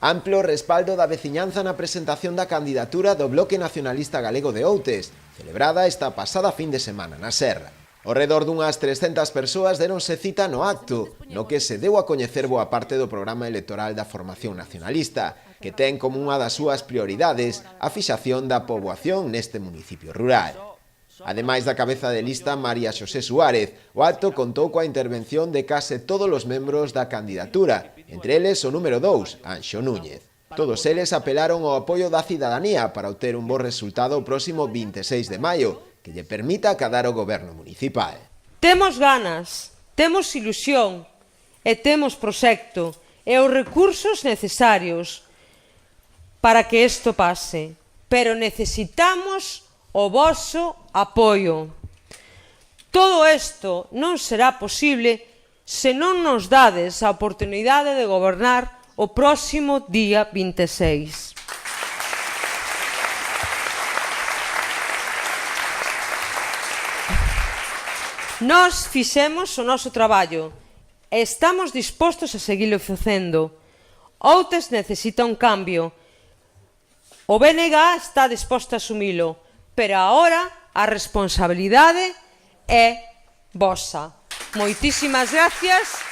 Amplo respaldo da veciñanza na presentación da candidatura do Bloque Nacionalista Galego de Outes, celebrada esta pasada fin de semana na Serra. Ao redor dunhas 300 persoas deronse cita no acto, no que se deu a coñecer boa parte do programa electoral da formación nacionalista, que ten como unha das súas prioridades a fixación da poboación neste municipio rural. Ademais da cabeza de lista María Xosé Suárez, o acto contou coa intervención de case todos os membros da candidatura, entre eles o número 2, Anxo Núñez. Todos eles apelaron ao apoio da cidadanía para obter un bo resultado o próximo 26 de maio, que lle permita acadar o goberno municipal. Temos ganas, temos ilusión e temos proxecto e os recursos necesarios para que isto pase, pero necesitamos o voso apoio. Todo isto non será posible se non nos dades a oportunidade de gobernar o próximo día 26. Nós fixemos o noso traballo e estamos dispostos a seguilo facendo. Outes necesita un cambio. O BNG está disposto a asumilo, pero agora a responsabilidade é vosa. Moitísimas gracias.